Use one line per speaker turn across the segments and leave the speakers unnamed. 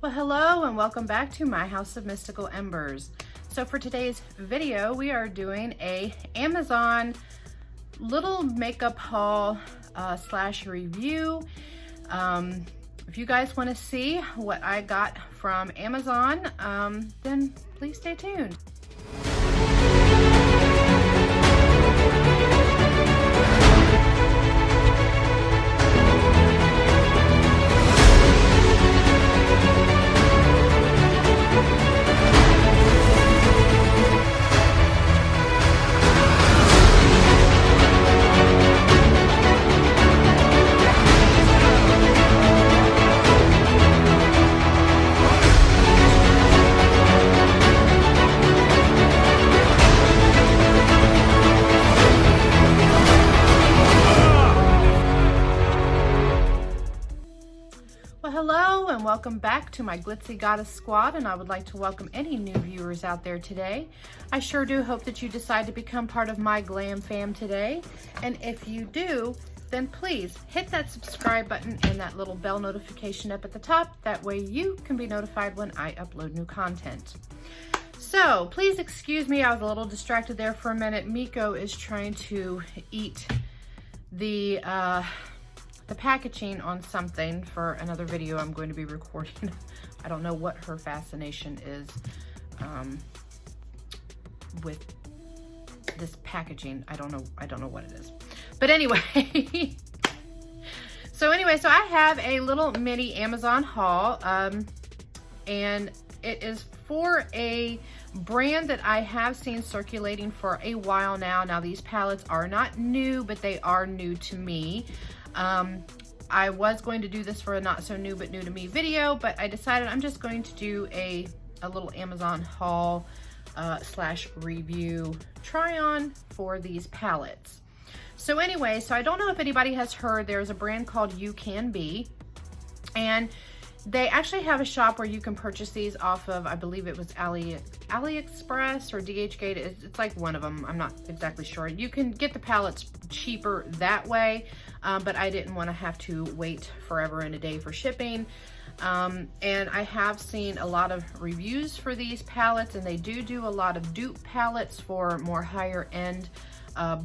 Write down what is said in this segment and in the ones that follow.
Well, hello and welcome back to my House of Mystical Embers. So for today's video, we are doing a Amazon little makeup haul slash review. If you guys want to see what I got from Amazon, then please stay tuned. Hello and welcome back to my Glitzy Goddess Squad, and I would like to welcome any new viewers out there today. I sure do hope that you decide to become part of my glam fam today, and if you do, then please hit that subscribe button and that little bell notification up at the top. That way you can be notified when I upload new content. So please excuse me, I was a little distracted there for a minute. Miko is trying to eat the packaging on something for another video I'm going to be recording. I don't know what her fascination is with this packaging. I don't know what it is. But anyway, so I have a little mini Amazon haul, and it is for a brand that I have seen circulating for a while now. Now these palettes are not new, but they are new to me. I was going to do this for a not so new but new to me video, but I decided I'm just going to do a little Amazon haul slash review try on for these palettes. So anyway, so I don't know if anybody has heard, there's a brand called You Can Be, and they actually have a shop where you can purchase these off of, I believe it was AliExpress or DHgate. It's like one of them. I'm not exactly sure. You can get the palettes cheaper that way, but I didn't want to have to wait forever and a day for shipping. And I have seen a lot of reviews for these palettes, and they do a lot of dupe palettes for more higher end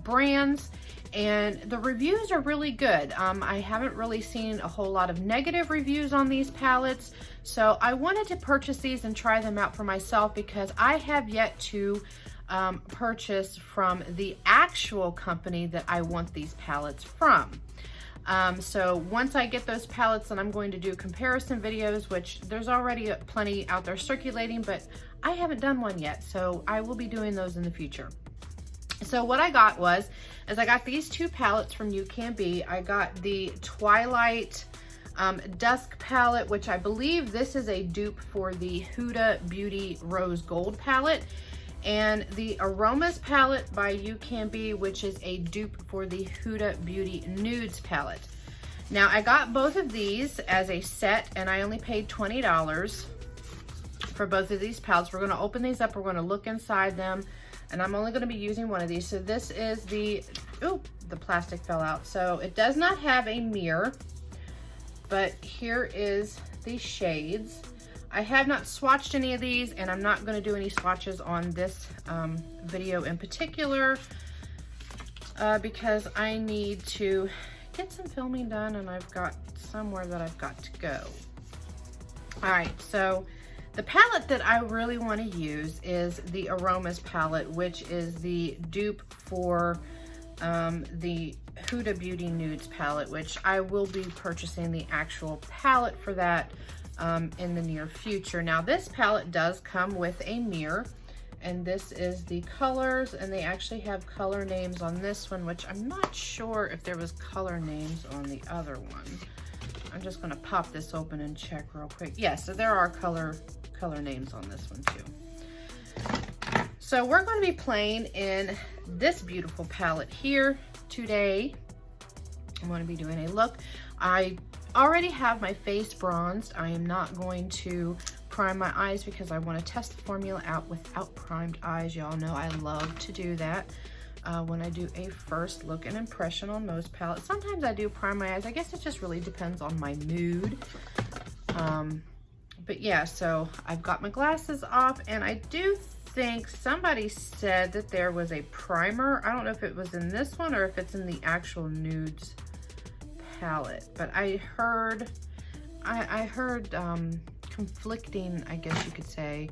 brands. And the reviews are really good. I haven't really seen a whole lot of negative reviews on these palettes, so I wanted to purchase these and try them out for myself because I have yet to purchase from the actual company that I want these palettes from. So once I get those palettes, then I'm going to do comparison videos, which there's already plenty out there circulating, but I haven't done one yet, so I will be doing those in the future. So what I got is I got these two palettes from You Can Be. I got the Twilight Dusk palette, which I believe this is a dupe for the Huda Beauty Rose Gold palette, and the Aromas palette by You Can Be, which is a dupe for the Huda Beauty Nudes palette. Now I got both of these as a set, and I only paid $20 for both of these palettes. We're going to open these up, we're going to look inside them, and I'm only going to be using one of these. So this is the, ooh, the plastic fell out. So it does not have a mirror, but here is the shades. I have not swatched any of these, and I'm not going to do any swatches on this video in particular because I need to get some filming done, and I've got somewhere that I've got to go. All right, so the palette that I really want to use is the Aromas palette, which is the dupe for the Huda Beauty Nudes palette, which I will be purchasing the actual palette for that in the near future. Now this palette does come with a mirror, and this is the colors, and they actually have color names on this one, which I'm not sure if there was color names on the other one. I'm just going to pop this open and check real quick. Yes, so there are color names on this one too. So we're going to be playing in this beautiful palette here today. I'm going to be doing a look. I already have my face bronzed. I am not going to prime my eyes because I want to test the formula out without primed eyes. Y'all know I love to do that when I do a first look and impression on most palettes. Sometimes I do prime my eyes. I guess it just really depends on my mood. But yeah, so I've got my glasses off, and I do think somebody said that there was a primer. I don't know if it was in this one or if it's in the actual nudes palette, but I heard conflicting, I guess you could say,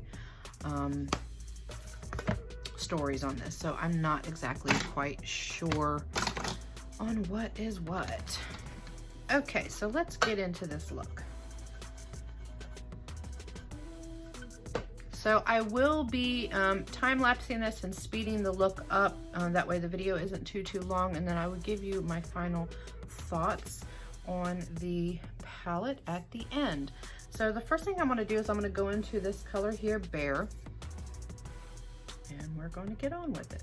stories on this, so I'm not exactly quite sure on what is what. Okay, so let's get into this look. So I will be time-lapsing this and speeding the look up. That way the video isn't too long, and then I will give you my final thoughts on the palette at the end. So the first thing I'm gonna do is I'm gonna go into this color here, Bear, and we're going to get on with it.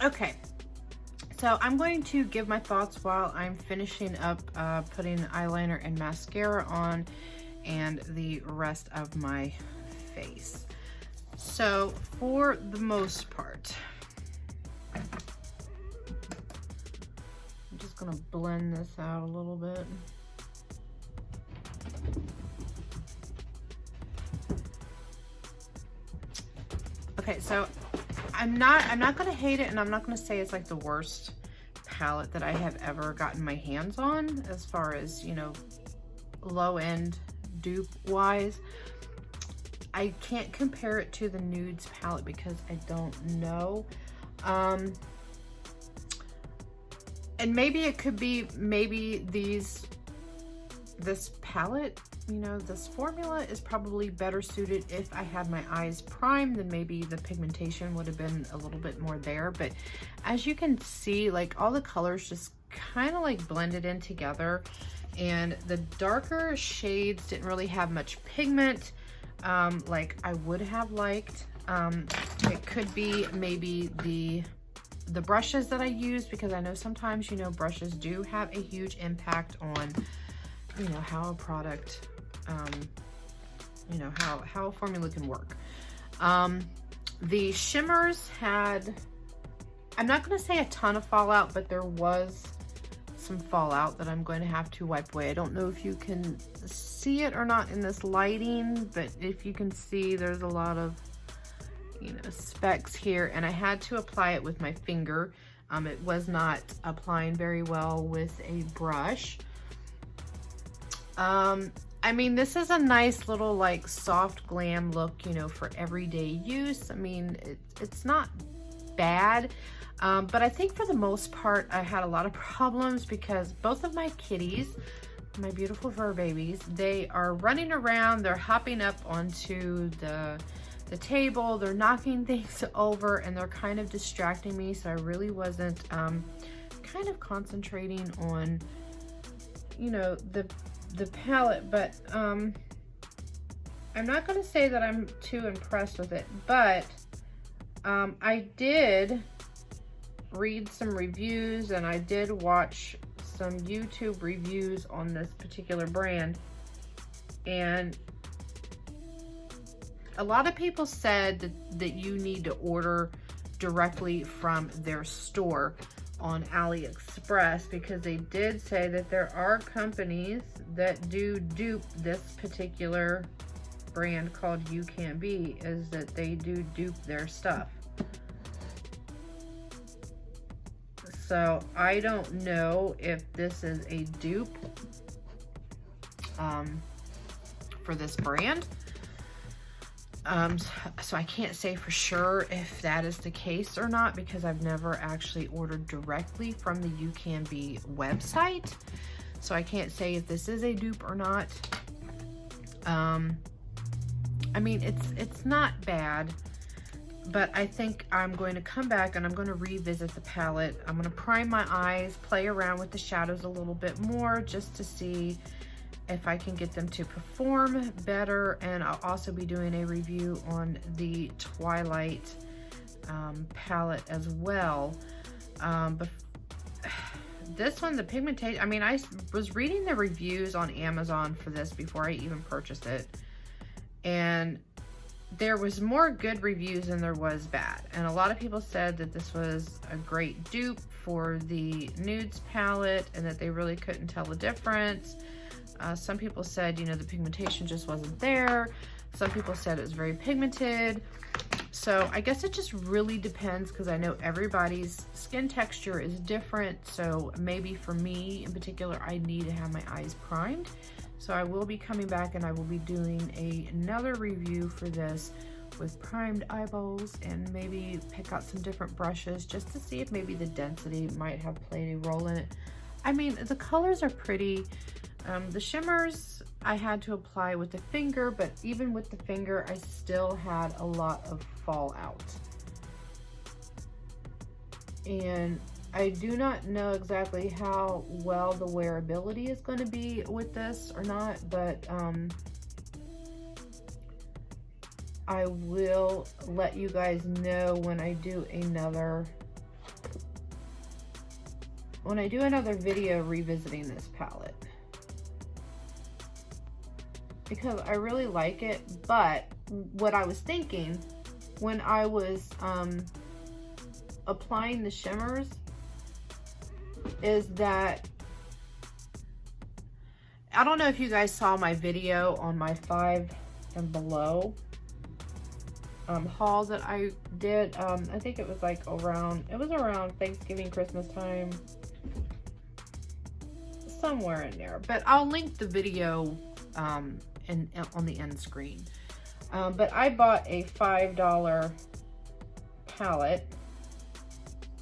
Okay, so I'm going to give my thoughts while I'm finishing up putting eyeliner and mascara on and the rest of my face. So for the most part, I'm just gonna blend this out a little bit. Okay, so I'm not gonna hate it, and I'm not gonna say it's like the worst palette that I have ever gotten my hands on as far as, you know, low end dupe wise. I can't compare it to the nudes palette because I don't know. And maybe it could be, maybe these this palette, you know, this formula is probably better suited if I had my eyes primed, then maybe the pigmentation would have been a little bit more there. But as you can see, like all the colors just kind of like blended in together, and the darker shades didn't really have much pigment like I would have liked. It could be maybe the brushes that I used, because I know sometimes, you know, brushes do have a huge impact on, you know, how a product, you know, how a formula can work. The shimmers had, I'm not going to say a ton of fallout, but there was some fallout that I'm going to have to wipe away. I don't know if you can see it or not in this lighting, but if you can see, there's a lot of, you know, specks here, and I had to apply it with my finger. It was not applying very well with a brush. I mean, this is a nice little like soft glam look, you know, for everyday use. I mean, it's not bad. But I think for the most part, I had a lot of problems because both of my kitties, my beautiful fur babies, they are running around, they're hopping up onto the table, they're knocking things over, and they're kind of distracting me. So I really wasn't kind of concentrating on, you know, the palette. But I'm not going to say that I'm too impressed with it, but I did read some reviews and I did watch some YouTube reviews on this particular brand, and a lot of people said that you need to order directly from their store on AliExpress, because they did say that there are companies that do dupe this particular brand called You Can Be, is that they do dupe their stuff. So I don't know if this is a dupe for this brand. So I can't say for sure if that is the case or not, because I've never actually ordered directly from the You Can Be website. So I can't say if this is a dupe or not. I mean, it's not bad, but I think I'm going to come back and I'm going to revisit the palette. I'm going to prime my eyes, play around with the shadows a little bit more just to see if I can get them to perform better. And I'll also be doing a review on the Twilight palette as well. But this one, the pigmentation, I mean, I was reading the reviews on Amazon for this before I even purchased it, and there was more good reviews than there was bad. And a lot of people said that this was a great dupe for the nudes palette and that they really couldn't tell the difference. Some people said, you know, the pigmentation just wasn't there. Some people said it was very pigmented. So I guess it just really depends, because I know everybody's skin texture is different. So maybe for me in particular, I need to have my eyes primed. So I will be coming back and I will be doing another review for this with primed eyeballs, and maybe pick out some different brushes just to see if maybe the density might have played a role in it. I mean, the colors are pretty. The shimmers I had to apply with the finger, but even with the finger, I still had a lot of fallout. And I do not know exactly how well the wearability is going to be with this or not, but I will let you guys know when I do another video revisiting this palette, because I really like it. But what I was thinking when I was applying the shimmers is that, I don't know if you guys saw my video on my 5 and below haul that I did. I think it was like around Thanksgiving, Christmas time, somewhere in there, but I'll link the video on the end screen. But I bought a $5 palette,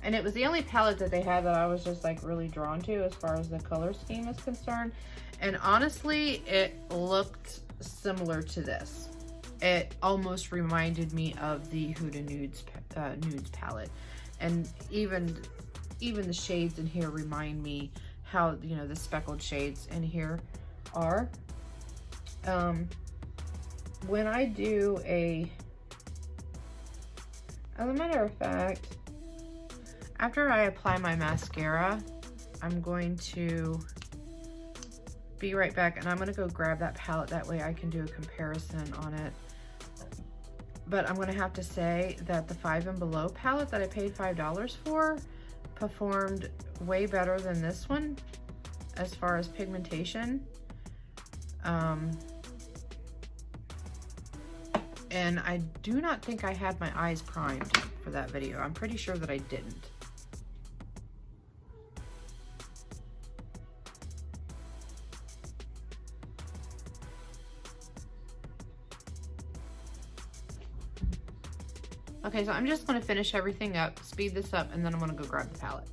And it was the only palette that they had that I was just like really drawn to as far as the color scheme is concerned. And honestly, it looked similar to this. It almost reminded me of the Huda Nudes palette. And even the shades in here remind me how, you know, the speckled shades in here are. When I do as a matter of fact, after I apply my mascara, I'm going to be right back, and I'm gonna go grab that palette. That way I can do a comparison on it. But I'm gonna have to say that the 5 and Below palette that I paid $5 for performed way better than this one as far as pigmentation. And I do not think I had my eyes primed for that video. I'm pretty sure that I didn't. Okay, so I'm just gonna finish everything up, speed this up, and then I'm gonna go grab the palette.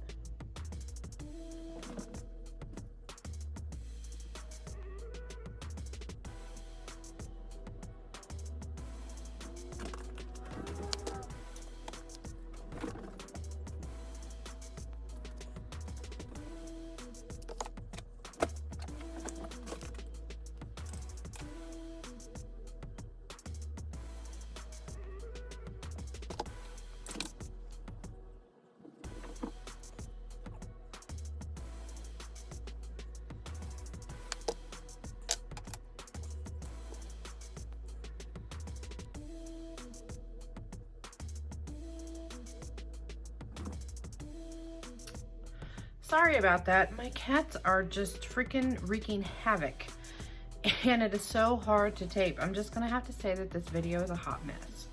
Sorry about that. My cats are just freaking wreaking havoc, and it is so hard to tape. I'm just gonna have to say that this video is a hot mess.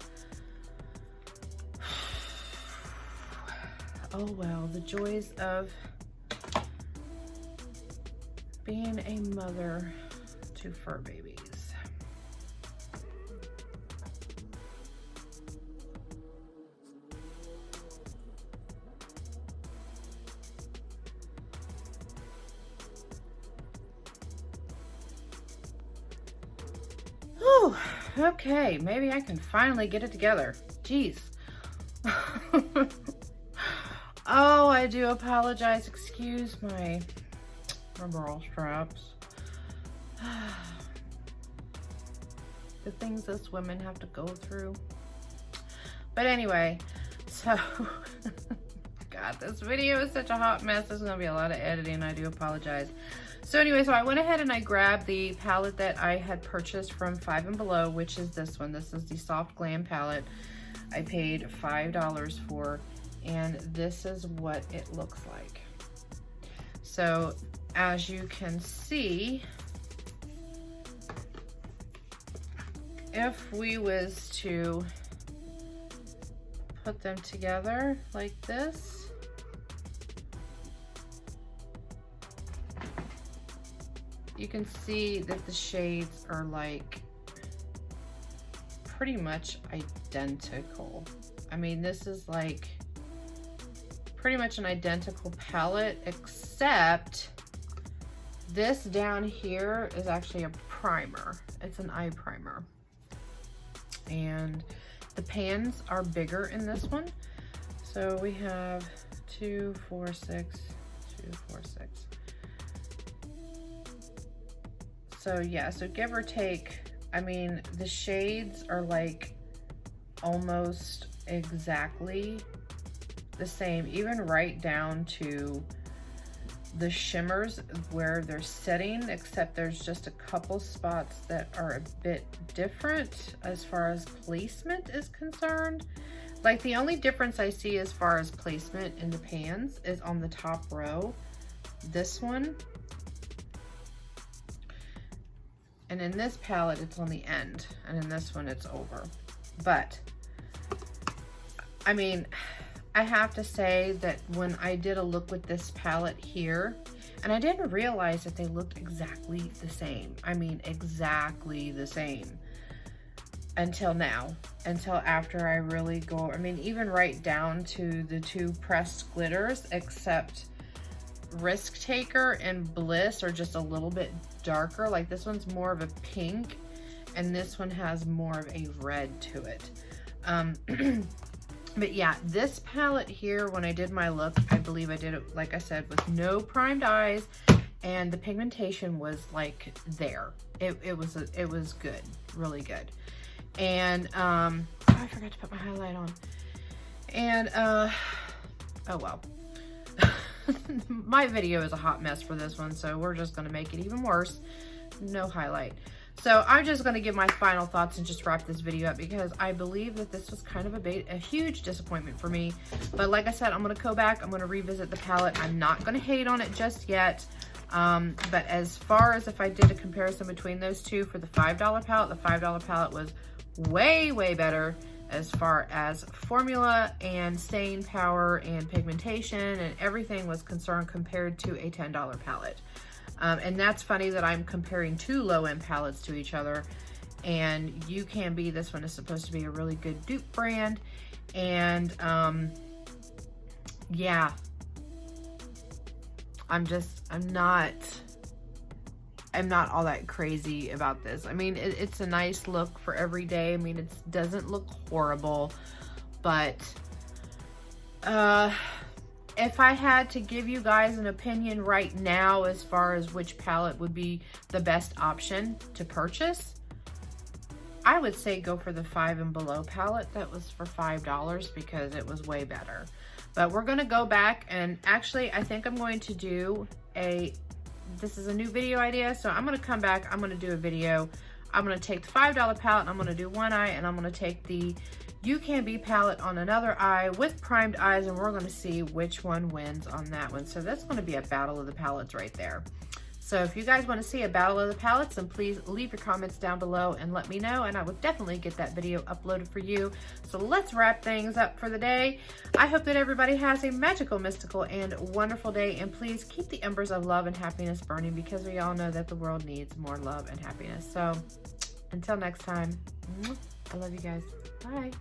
Oh well, the joys of being a mother to fur babies. Okay, maybe I can finally get it together. Jeez. Oh, I do apologize. Excuse my bra straps. The things us women have to go through. But anyway, so God, this video is such a hot mess. There's gonna be a lot of editing. I do apologize. So anyway, so I went ahead and I grabbed the palette that I had purchased from 5 and Below, which is this one. This is the Soft Glam palette. I paid $5 for, and this is what it looks like. So as you can see, if we was to put them together like this, you can see that the shades are like pretty much identical. I mean, this is like pretty much an identical palette, except this down here is actually a primer. It's an eye primer. And the pans are bigger in this one. So we have 2, 4, 6, 2, 4, 6. So yeah, so give or take, I mean, the shades are like almost exactly the same, even right down to the shimmers where they're setting, except there's just a couple spots that are a bit different as far as placement is concerned. Like the only difference I see as far as placement in the pans is on the top row, this one. And in this palette, it's on the end, and in this one, it's over. But, I mean, I have to say that when I did a look with this palette here, and I didn't realize that they looked exactly the same. I mean, exactly the same. until now, until after I really go, I mean, even right down to the 2 pressed glitters, except Risk Taker and Bliss are just a little bit darker. Like this one's more of a pink and this one has more of a red to it. But yeah, this palette here, when I did my look, I believe I did it, like I said, with no primed eyes, and the pigmentation was like there. It was good, really good. And oh, I forgot to put my highlight on. And oh well. My video is a hot mess for this one, so we're just gonna make it even worse. No highlight. So I'm just gonna give my final thoughts and just wrap this video up, because I believe that this was kind of a huge disappointment for me. But like I said, I'm gonna go back, I'm gonna revisit the palette. I'm not gonna hate on it just yet. But as far as if I did a comparison between those two for the $5 palette, the $5 palette was way, way better as far as formula and staying power and pigmentation and everything was concerned compared to a $10 palette. And that's funny that I'm comparing 2 low-end palettes to each other. And You Can Be, this one is supposed to be a really good dupe brand. And yeah, I'm not all that crazy about this. I mean, it's a nice look for every day. I mean, it doesn't look horrible, but if I had to give you guys an opinion right now as far as which palette would be the best option to purchase, I would say go for the 5 and below palette that was for $5, because it was way better. But we're gonna go back, and actually I think I'm going to do this is a new video idea, so I'm gonna come back, I'm gonna do a video. I'm gonna take the $5 palette and I'm gonna do one eye, and I'm gonna take the You Can Be palette on another eye with primed eyes, and we're gonna see which one wins on that one. So that's gonna be a battle of the palettes right there. So if you guys wanna see a battle of the palettes, then please leave your comments down below and let me know, and I will definitely get that video uploaded for you. So let's wrap things up for the day. I hope that everybody has a magical, mystical, and wonderful day, and please keep the embers of love and happiness burning, because we all know that the world needs more love and happiness. So until next time, I love you guys. Bye.